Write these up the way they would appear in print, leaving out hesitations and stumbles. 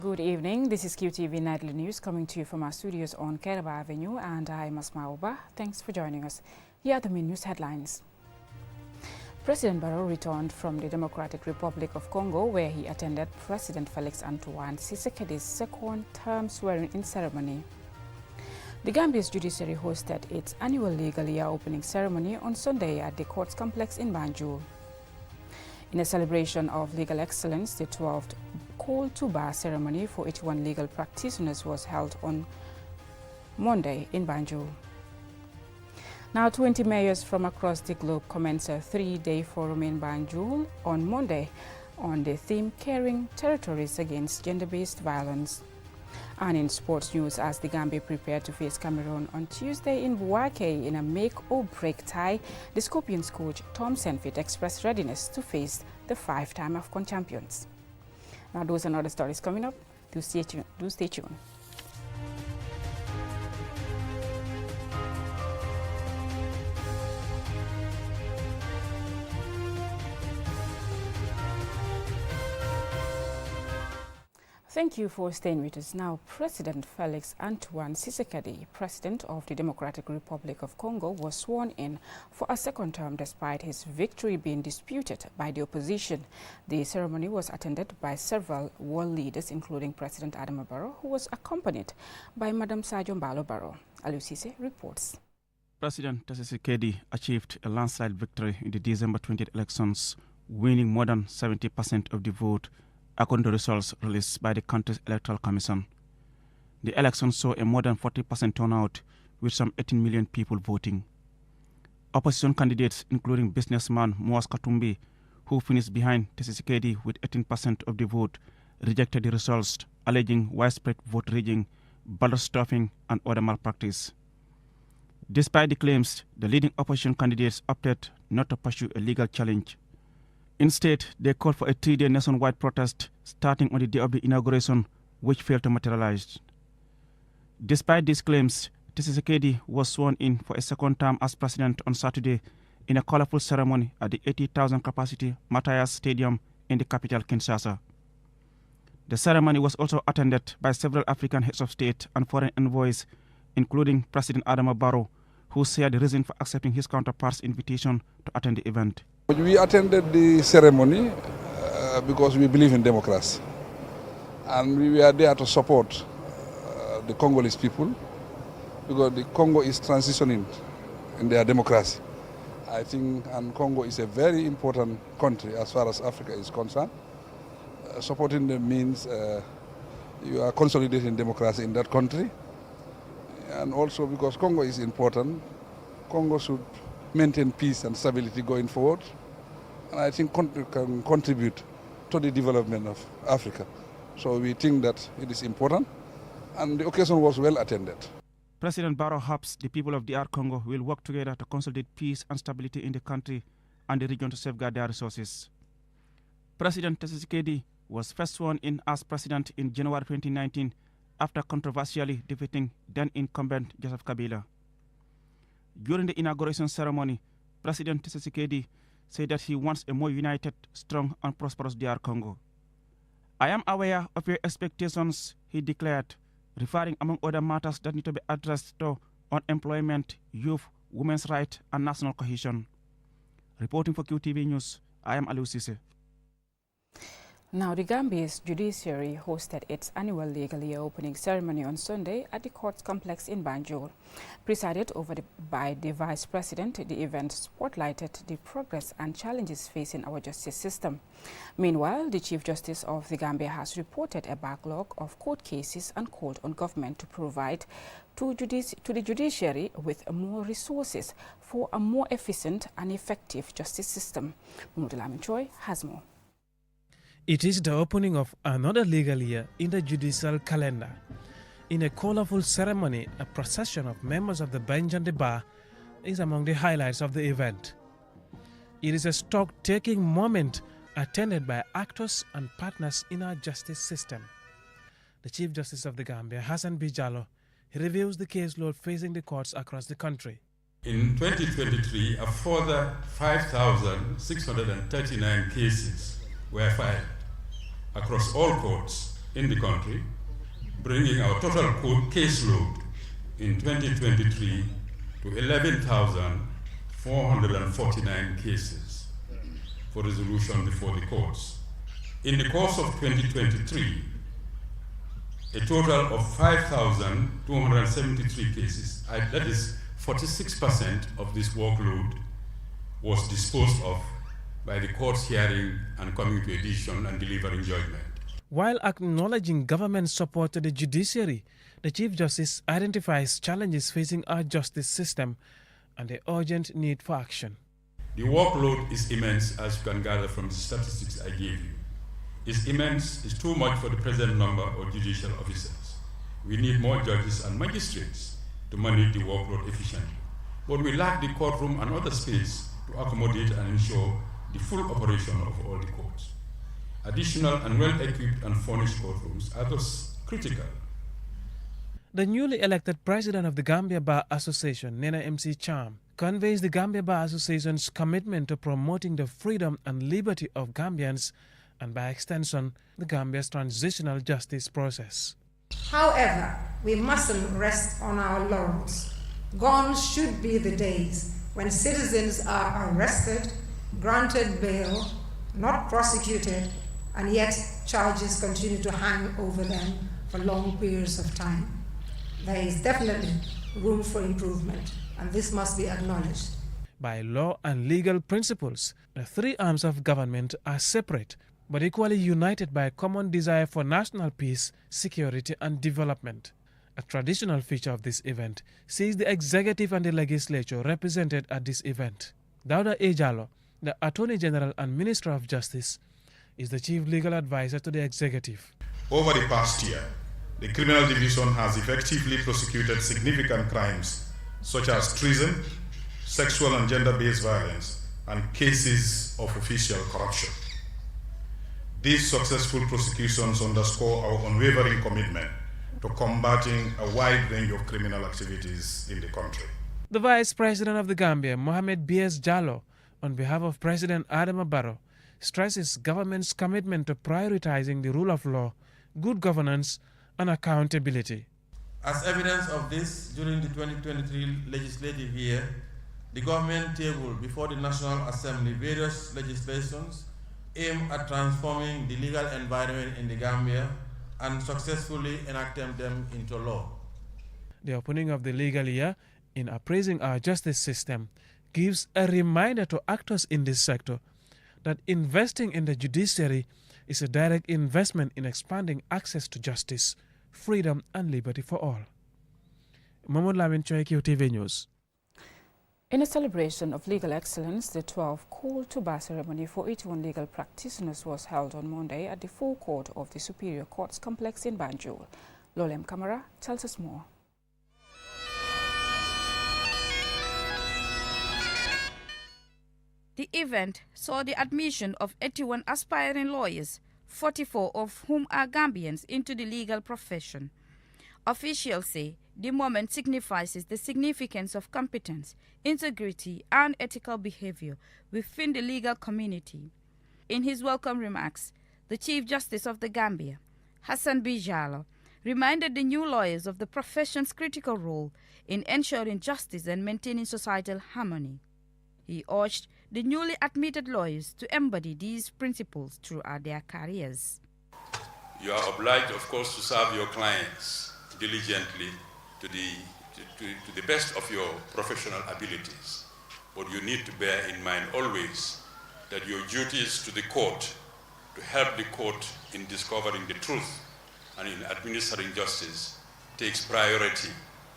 Good evening. This is QTV Nightly News coming to you from our studios on Kairaba Avenue, and I'm Asma Oba. Thanks for joining us. Here are the main news headlines. President Barrow returned from the Democratic Republic of Congo, where he attended President Felix Antoine Tshisekedi's second-term swearing-in ceremony. The Gambia's judiciary hosted its annual legal year opening ceremony on Sunday at the courts complex in Banjul. In a celebration of legal excellence, the 12th Call to Bar ceremony for 81 legal practitioners was held on Monday in Banjul. Now, 20 mayors from across the globe commenced a 3-day forum in Banjul on Monday on the theme Caring Territories Against Gender-Based Violence. And in sports news, as the Gambia prepared to face Cameroon on Tuesday in Bouake in a make-or-break tie, the Scorpions coach Tom Senfit expressed readiness to face the 5-time AFCON champions. Now, those and other stories coming up. Do stay tuned. Thank you for staying with us. Now, President Felix Antoine Tshisekedi, President of the Democratic Republic of Congo, was sworn in for a second term despite his victory being disputed by the opposition. The ceremony was attended by several world leaders, including President Adama Barrow, who was accompanied by Madam Sadio Mbalo Barrow. Aliou Cissé reports. President Tshisekedi achieved a landslide victory in the December 20th elections, winning more than 70% of the vote, according to results released by the country's Electoral Commission. The election saw a more than 40% turnout, with some 18 million people voting. Opposition candidates, including businessman Moaz Katumbi, who finished behind Tshisekedi with 18% of the vote, rejected the results, alleging widespread vote rigging, ballot stuffing, and other malpractice. Despite the claims, the leading opposition candidates opted not to pursue a legal challenge. Instead, they called for a 3-day nationwide protest starting on the day of the inauguration, which failed to materialize. Despite these claims, Tshisekedi was sworn in for a second term as president on Saturday in a colorful ceremony at the 80,000 capacity Matthias Stadium in the capital, Kinshasa. The ceremony was also attended by several African heads of state and foreign envoys, including President Adama Barrow, who shared the reason for accepting his counterpart's invitation to attend the event. We attended the ceremony because we believe in democracy, and we were there to support the Congolese people because the Congo is transitioning in their democracy. I think, and Congo is a very important country as far as Africa is concerned. Supporting them means you are consolidating democracy in that country, and also because Congo is important, Congo should maintain peace and stability going forward, and I think can contribute to the development of Africa. So we think that it is important, and the occasion was well attended. President Barrow hopes the people of DR Congo will work together to consolidate peace and stability in the country and the region to safeguard their resources. President Tshisekedi was first sworn in as president in January 2019 after controversially defeating then-incumbent Joseph Kabila. During the inauguration ceremony, President Tshisekedi said that he wants a more united, strong, and prosperous DR Congo. "I am aware of your expectations," he declared, referring among other matters that need to be addressed to unemployment, youth, women's rights, and national cohesion. Reporting for QTV News, I am Aliou Cissé. Now, the Gambia's judiciary hosted its annual legal year opening ceremony on Sunday at the courts complex in Banjul. Presided over by the Vice President, the event spotlighted the progress and challenges facing our justice system. Meanwhile, the Chief Justice of the Gambia has reported a backlog of court cases and called on government to provide to the judiciary with more resources for a more efficient and effective justice system. Mumudulamin Choi has more. It is the opening of another legal year in the judicial calendar. In a colorful ceremony, a procession of members of the bench and the bar is among the highlights of the event. It is a stock-taking moment attended by actors and partners in our justice system. The Chief Justice of the Gambia, Hassan B. Jallow, reviews the caseload facing the courts across the country. In 2023, a further 5,639 cases were filed across all courts in the country, bringing our total caseload in 2023 to 11,449 cases for resolution before the courts. In the course of 2023, a total of 5,273 cases, that is 46% of this workload, was disposed of by the courts hearing and coming to a decision and delivering judgment. While acknowledging government support to the judiciary, the Chief Justice identifies challenges facing our justice system and the urgent need for action. The workload is immense, as you can gather from the statistics I gave you. It's immense, it's too much for the present number of judicial officers. We need more judges and magistrates to manage the workload efficiently. But we lack the courtroom and other space to accommodate and ensure the full operation of all the courts. Additional and well-equipped and furnished courtrooms are thus critical. The newly elected president of the Gambia Bar Association, Nena MC Cham, conveys the Gambia Bar Association's commitment to promoting the freedom and liberty of Gambians and, by extension, the Gambia's transitional justice process. However, we mustn't rest on our laurels. Gone should be the days when citizens are arrested, granted bail, not prosecuted, and yet charges continue to hang over them for long periods of time. There is definitely room for improvement, and this must be acknowledged. By law and legal principles, the three arms of government are separate but equally united by a common desire for national peace, security, and development. A traditional feature of this event sees the executive and the legislature represented at this event. Dauda Ejalo, the Attorney General and Minister of Justice, is the chief legal advisor to the executive. Over the past year, the Criminal Division has effectively prosecuted significant crimes such as treason, sexual and gender-based violence, and cases of official corruption. These successful prosecutions underscore our unwavering commitment to combating a wide range of criminal activities in the country. The Vice President of the Gambia, Mohamed B.S. Jallow, on behalf of President Adama Barrow, stresses government's commitment to prioritizing the rule of law, good governance, and accountability. As evidence of this, during the 2023 legislative year, the government tabled before the National Assembly various legislations aimed at transforming the legal environment in the Gambia and successfully enacting them into law. The opening of the legal year in appraising our justice system gives a reminder to actors in this sector that investing in the judiciary is a direct investment in expanding access to justice, freedom, and liberty for all. Mahmoud Lamin Choi, QTV News. In a celebration of legal excellence, the 12th Call to Bar ceremony for 81 legal practitioners was held on Monday at the forecourt of the Superior Courts Complex in Banjul. Lolem Kamara tells us more. The event saw the admission of 81 aspiring lawyers, 44 of whom are Gambians, into the legal profession. Officials say the moment signifies the significance of competence, integrity, and ethical behavior within the legal community. In his welcome remarks, the Chief Justice of the Gambia, Hassan B. Jallow, reminded the new lawyers of the profession's critical role in ensuring justice and maintaining societal harmony. He urged the newly admitted lawyers to embody these principles throughout their careers. You are obliged, of course, to serve your clients diligently to the best of your professional abilities. But you need to bear in mind always that your duty is to the court to help the court in discovering the truth and in administering justice takes priority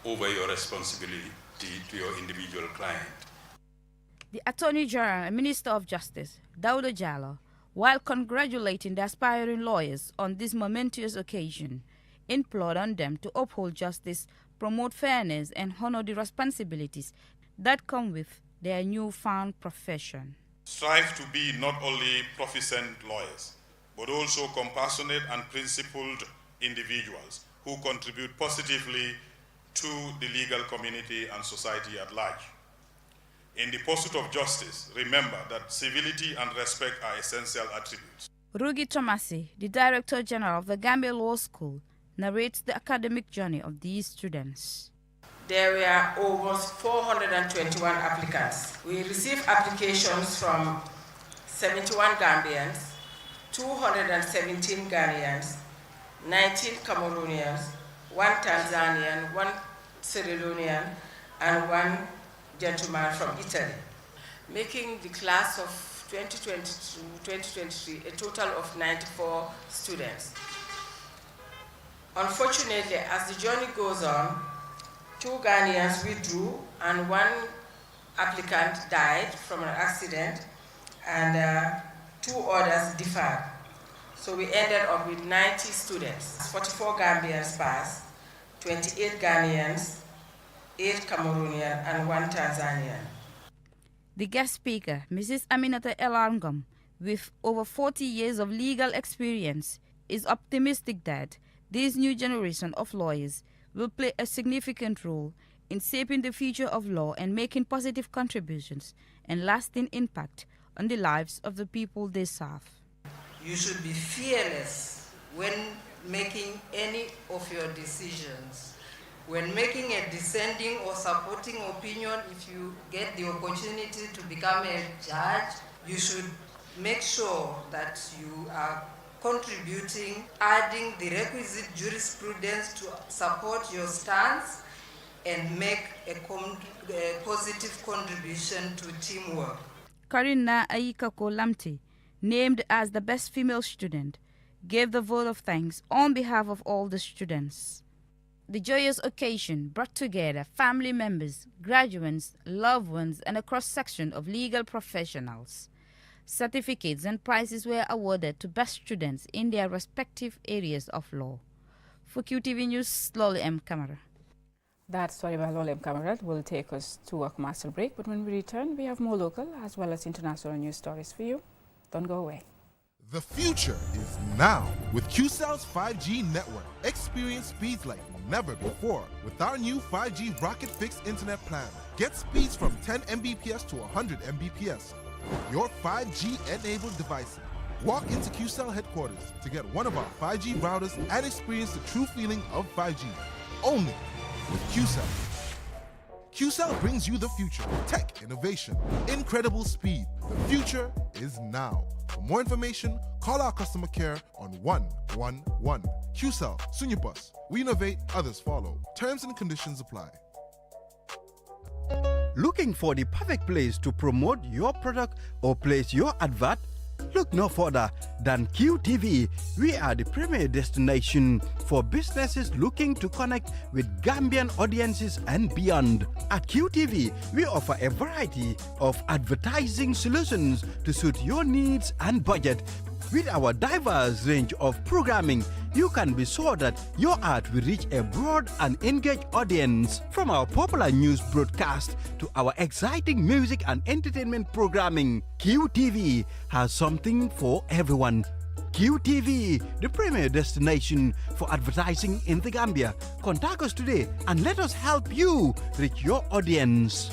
over your responsibility to your individual client. The Attorney General and Minister of Justice, Dauda Jallow, while congratulating the aspiring lawyers on this momentous occasion, implored on them to uphold justice, promote fairness, and honor the responsibilities that come with their newfound profession. Strive to be not only proficient lawyers, but also compassionate and principled individuals who contribute positively to the legal community and society at large. In the pursuit of justice, remember that civility and respect are essential attributes. Rugi Tomasi, the Director General of the Gambia Law School, narrates the academic journey of these students. There were almost 421 applicants. We received applications from 71 Gambians, 217 Ghanaians, 19 Cameroonians, 1 Tanzanian, 1 Sierra Leonean, and 1 gentleman from Italy, making the class of 2022-2023 a total of 94 students. Unfortunately, as the journey goes on, 2 Ghanaians withdrew and 1 applicant died from an accident, and 2 others deferred. So we ended up with 90 students. 44 Gambians passed, 28 Ghanaians, 8 Cameroonian, and 1 Tanzanian. The guest speaker, Mrs. Aminata Elangam, with over 40 years of legal experience, is optimistic that this new generation of lawyers will play a significant role in shaping the future of law and making positive contributions and lasting impact on the lives of the people they serve. You should be fearless when making any of your decisions. When making a dissenting or supporting opinion, if you get the opportunity to become a judge, you should make sure that you are contributing, adding the requisite jurisprudence to support your stance and make a positive contribution to teamwork. Karina Aikako Lamti, named as the best female student, gave the vote of thanks on behalf of all the students. The joyous occasion brought together family members, graduates, loved ones, and a cross-section of legal professionals. Certificates and prizes were awarded to best students in their respective areas of law. For QTV News, Lolly M. Camara. That story by Lolly M. Camara will take us to a commercial break, but when we return, we have more local as well as international news stories for you. Don't go away. The future is now with QCell's 5G network. Experience speeds like never before with our new 5G Rocket Fixed Internet plan. Get speeds from 10 Mbps to 100 Mbps. Your 5G-enabled device. Walk into QCell headquarters to get one of our 5G routers and experience the true feeling of 5G. Only with QCell. QCell brings you the future. Tech, innovation, incredible speed. The future is now. For more information, call our customer care on 111. QCell, Sunyabus. We innovate, others follow. Terms and conditions apply. Looking for the perfect place to promote your product or place your advert? Look no further than QTV. We are the premier destination for businesses looking to connect with Gambian audiences and beyond. At QTV, we offer a variety of advertising solutions to suit your needs and budget. With our diverse range of programming, you can be sure that your ad will reach a broad and engaged audience. From our popular news broadcast to our exciting music and entertainment programming, QTV has something for everyone. QTV, the premier destination for advertising in the Gambia. Contact us today and let us help you reach your audience.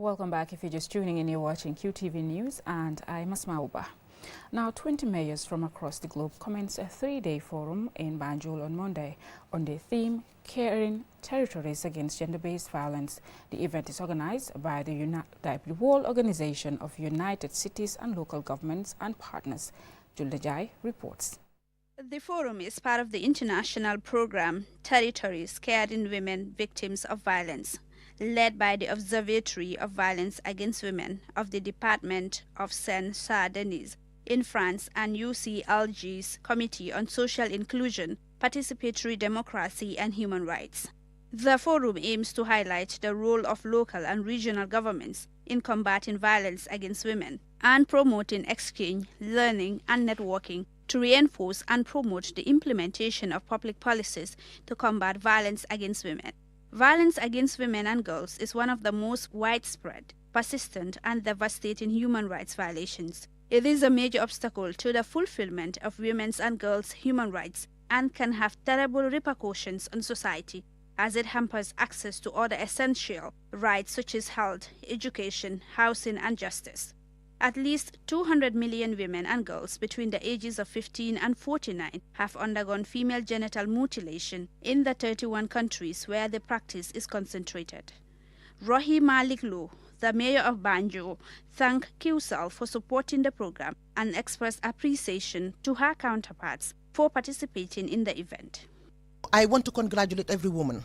Welcome back. If you're just tuning in, you're watching QTV News, and I'm Asma Uba. Now, 20 mayors from across the globe commenced a 3-day forum in Banjul on Monday on the theme Caring Territories Against Gender-Based Violence. The event is organized by the World Organization of United Cities and Local Governments and Partners. Julda Jai reports. The forum is part of the international program Territories Caring Women Victims of Violence, led by the Observatory of Violence Against Women of the Department of Seine-Saint-Denis in France and UCLG's Committee on Social Inclusion, Participatory Democracy and Human Rights. The forum aims to highlight the role of local and regional governments in combating violence against women and promoting exchange, learning and networking to reinforce and promote the implementation of public policies to combat violence against women. Violence against women and girls is one of the most widespread, persistent, and devastating human rights violations. It is a major obstacle to the fulfillment of women's and girls' human rights and can have terrible repercussions on society, as it hampers access to other essential rights such as health, education, housing, and justice. At least 200 million women and girls between the ages of 15 and 49 have undergone female genital mutilation in the 31 countries where the practice is concentrated. Rohi Malik Low, the mayor of Banjul, thanked QCell for supporting the program and expressed appreciation to her counterparts for participating in the event. I want to congratulate every woman.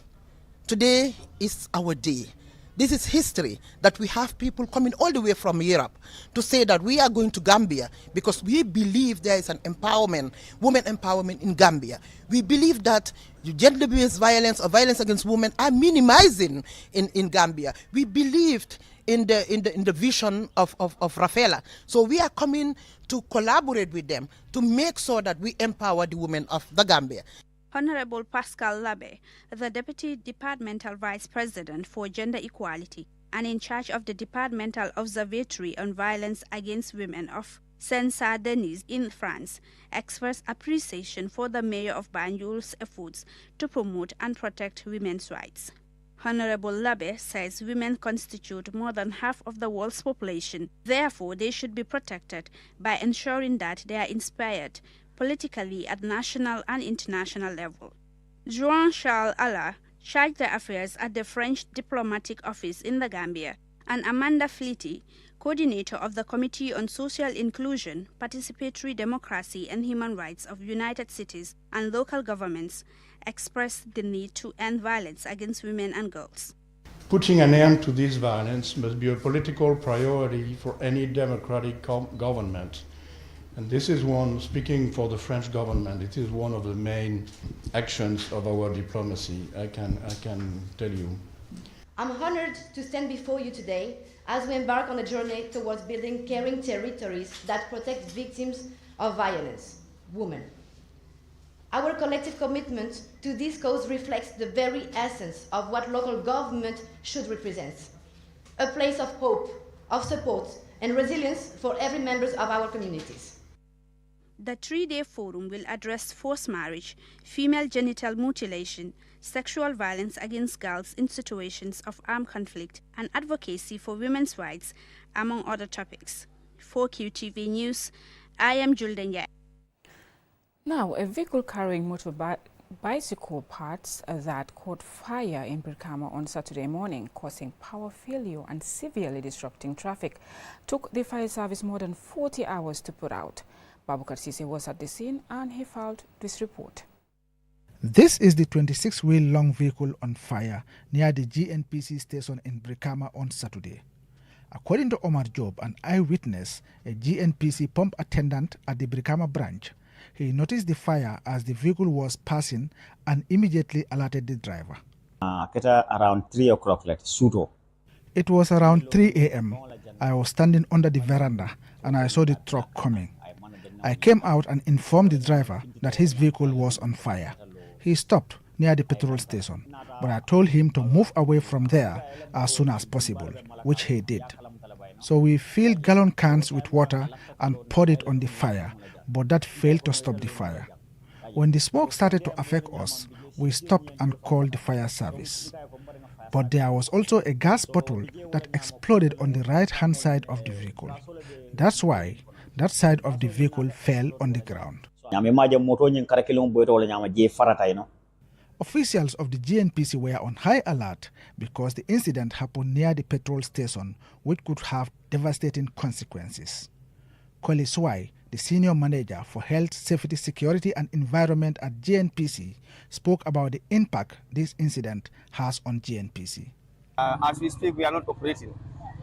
Today is our day. This is history that we have people coming all the way from Europe to say that we are going to Gambia because we believe there is an empowerment, women empowerment in Gambia. We believe that gender-based violence or violence against women are minimizing in Gambia. We believed in the vision of Rafaela. So we are coming to collaborate with them to make sure that we empower the women of the Gambia. Honorable Pascal Labe, the Deputy Departmental Vice President for Gender Equality and in charge of the Departmental Observatory on Violence Against Women of Saint-Denis in France, expressed appreciation for the Mayor of Banjul's efforts to promote and protect women's rights. Honorable Labe says women constitute more than half of the world's population. Therefore, they should be protected by ensuring that they are inspired politically at national and international level. Jean-Charles Allah charged the affairs at the French Diplomatic Office in the Gambia, and Amanda Fleety, coordinator of the Committee on Social Inclusion, Participatory Democracy and Human Rights of United Cities and local governments, expressed the need to end violence against women and girls. Putting an end to this violence must be a political priority for any democratic government. And this is one, speaking for the French government, it is one of the main actions of our diplomacy, I can tell you. I'm honored to stand before you today as we embark on a journey towards building caring territories that protect victims of violence, women. Our collective commitment to this cause reflects the very essence of what local government should represent. A place of hope, of support, and resilience for every member of our communities. The 3-day forum will address forced marriage, female genital mutilation, sexual violence against girls in situations of armed conflict, and advocacy for women's rights, among other topics. For QTV News, I am Julden Yai. Now, a vehicle carrying bicycle parts that caught fire in Brikama on Saturday morning, causing power failure and severely disrupting traffic, took the fire service more than 40 hours to put out. Babukar Sise was at the scene and he filed this report. This is the 26-wheel long vehicle on fire near the GNPC station in Brikama on Saturday. According to Omar Job, an eyewitness, a GNPC pump attendant at the Brikama branch, he noticed the fire as the vehicle was passing and immediately alerted the driver. Around 3 o'clock, It was around 3 a.m. I was standing under the veranda and I saw the truck coming. I came out and informed the driver that his vehicle was on fire. He stopped near the petrol station, but I told him to move away from there as soon as possible, which he did. So we filled gallon cans with water and poured it on the fire, but that failed to stop the fire. When the smoke started to affect us, we stopped and called the fire service. But there was also a gas bottle that exploded on the right-hand side of the vehicle. That's why that side of the vehicle fell on the ground. Officials of the GNPC were on high alert because the incident happened near the petrol station, which could have devastating consequences. Koli Swai, the senior manager for Health, Safety, Security and Environment at GNPC, spoke about the impact this incident has on GNPC. As we speak, we are not operating,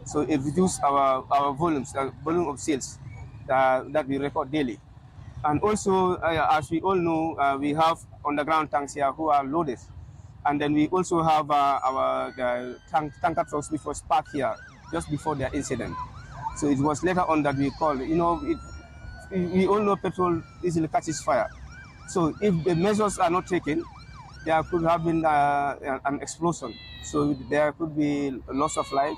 so it reduced our volumes, volume of sales that we record daily. And also, as we all know, we have underground tanks here who are loaded. And then we also have our tanker trucks which was parked here just before the incident. So it was later on that we called. You know, we all know petrol easily catches fire. So if the measures are not taken, there could have been an explosion. So there could be loss of life,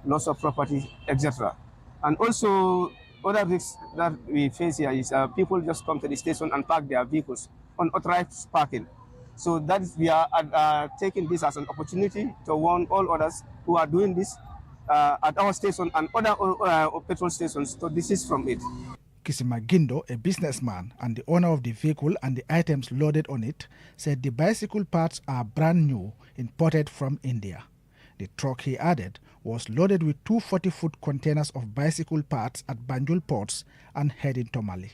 loss of property, etc. And also, Other risks that we face here is people just come to the station and park their vehicles on authorized parking. So that is, we are taking this as an opportunity to warn all others who are doing this at our station and other petrol stations to desist from it. Kisima Gindo, a businessman and the owner of the vehicle and the items loaded on it, said the bicycle parts are brand new, imported from India. The truck, he added, was loaded with 2 40-foot containers of bicycle parts at Banjul ports and heading to Mali.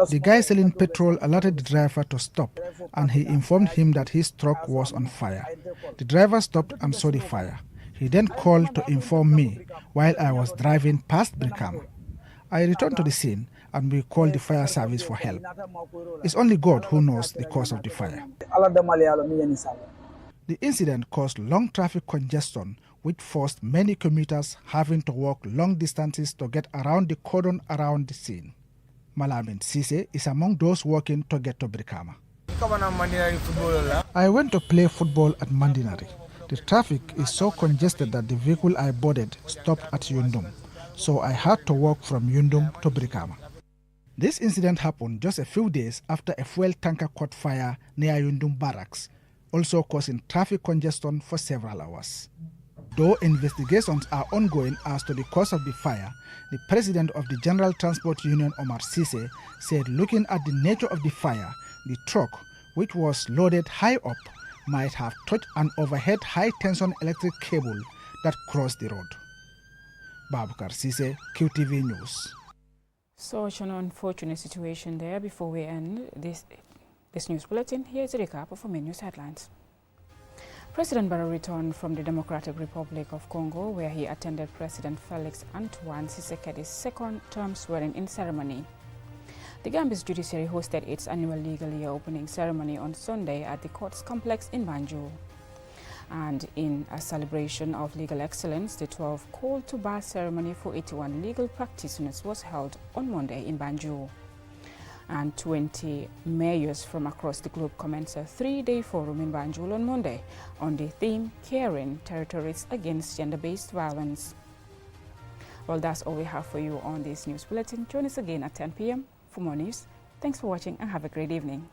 The guy selling petrol alerted the driver to stop, and he informed him that his truck was on fire. The driver stopped and saw the fire. He then called to inform me while I was driving past Brikama. I returned to the scene and we called the fire service for help. It's only God who knows the cause of the fire. The incident caused long traffic congestion, which forced many commuters having to walk long distances to get around the cordon around the scene. Malamin Sise is among those working to get to Brikama. I went to play football at Mandinari. The traffic is so congested that the vehicle I boarded stopped at Yundum, so I had to walk from Yundum to Brikama. This incident happened just a few days after a fuel tanker caught fire near Yundum barracks, also causing traffic congestion for several hours. Though investigations are ongoing as to the cause of the fire, the president of the General Transport Union, Omar Sise, said looking at the nature of the fire, the truck, which was loaded high up, might have touched an overhead high-tension electric cable that crossed the road. Babukar Sise, QTV News. Such an unfortunate situation there. Before we end this news bulletin, here's a recap of our main news headlines. President Barrow returned from the Democratic Republic of Congo, where he attended President Felix Antoine Tshisekedi's second-term swearing-in ceremony. The Gambia's judiciary hosted its annual legal year opening ceremony on Sunday at the courts complex in Banjul. And in a celebration of legal excellence, the 12th call to bar ceremony for 81 legal practitioners was held on Monday in Banjul. And 20 mayors from across the globe commenced a 3-day forum in Banjul on Monday on the theme Caring Territories Against Gender-Based Violence. Well, that's all we have for you on this news bulletin. Join us again at 10 p.m. for more news. Thanks for watching and have a great evening.